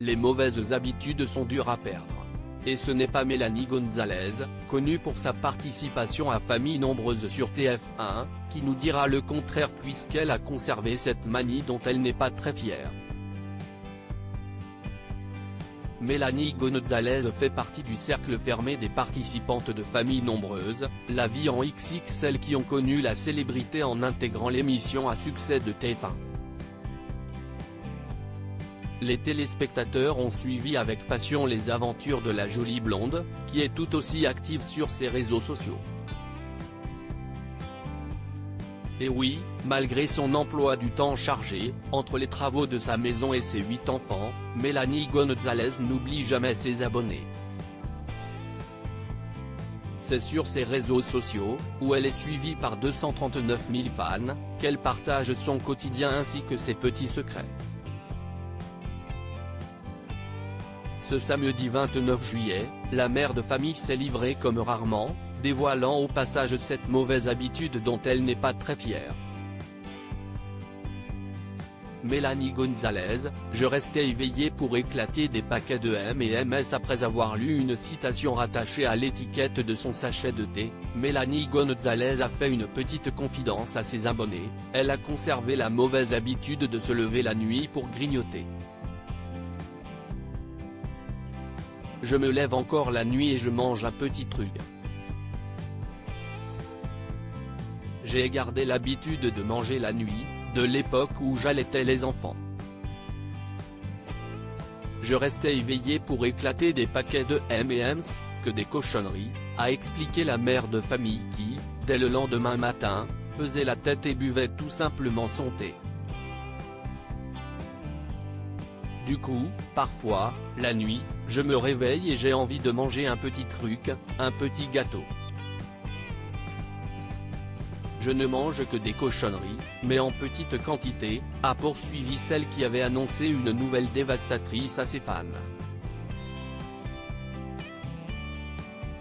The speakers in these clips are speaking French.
Les mauvaises habitudes sont dures à perdre. Et ce n'est pas Mélanie Gonzalez, connue pour sa participation à Famille Nombreuse sur TF1, qui nous dira le contraire puisqu'elle a conservé cette manie dont elle n'est pas très fière. Mélanie Gonzalez fait partie du cercle fermé des participantes de Famille Nombreuse, la vie en XXL qui ont connu la célébrité en intégrant l'émission à succès de TF1. Les téléspectateurs ont suivi avec passion les aventures de la jolie blonde, qui est tout aussi active sur ses réseaux sociaux. Et oui, malgré son emploi du temps chargé, entre les travaux de sa maison et ses 8 enfants, Mélanie Gonzalez n'oublie jamais ses abonnés. C'est sur ses réseaux sociaux, où elle est suivie par 239 000 fans, qu'elle partage son quotidien ainsi que ses petits secrets. Ce samedi 29 juillet, la mère de famille s'est livrée comme rarement, dévoilant au passage cette mauvaise habitude dont elle n'est pas très fière. Mélanie Gonzalez, je restais éveillée pour éclater des paquets de M&M's après avoir lu une citation rattachée à l'étiquette de son sachet de thé. Mélanie Gonzalez a fait une petite confidence à ses abonnés, elle a conservé la mauvaise habitude de se lever la nuit pour grignoter. Je me lève encore la nuit et je mange un petit truc. J'ai gardé l'habitude de manger la nuit, de l'époque où j'allaitais les enfants. Je restais éveillé pour éclater des paquets de M&M's, que des cochonneries, a expliqué la mère de famille qui, dès le lendemain matin, faisait la tête et buvait tout simplement son thé. Du coup, parfois, la nuit, je me réveille et j'ai envie de manger un petit truc, un petit gâteau. Je ne mange que des cochonneries, mais en petite quantité, a poursuivi celle qui avait annoncé une nouvelle dévastatrice à ses fans.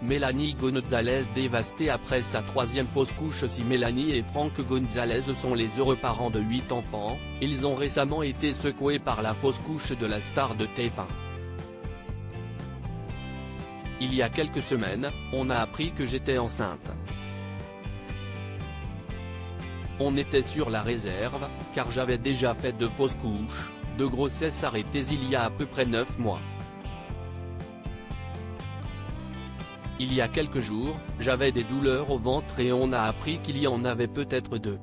Mélanie Gonzalez dévastée après sa 3e fausse couche. Si Mélanie et Franck Gonzalez sont les heureux parents de 8 enfants, ils ont récemment été secoués par la fausse couche de la star de TF1. Il y a quelques semaines, on a appris que j'étais enceinte. On était sur la réserve, car j'avais déjà fait 2 fausses couches, 2 grossesses arrêtées il y a à peu près 9 mois. Il y a quelques jours, j'avais des douleurs au ventre et on a appris qu'il y en avait peut-être 2.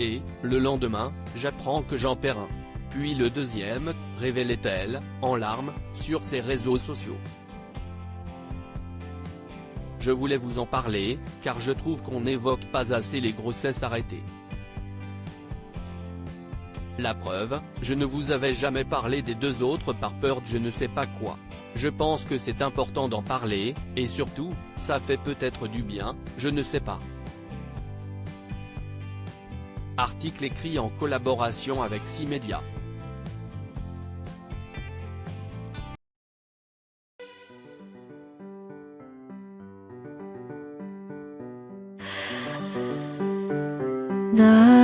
Et, le lendemain, j'apprends que j'en perds un. Puis le deuxième, révélait-elle, en larmes, sur ses réseaux sociaux. Je voulais vous en parler, car je trouve qu'on n'évoque pas assez les grossesses arrêtées. La preuve, je ne vous avais jamais parlé des 2 autres par peur de je ne sais pas quoi. Je pense que c'est important d'en parler, et surtout, ça fait peut-être du bien, je ne sais pas. Article écrit en collaboration avec 6 médias. 나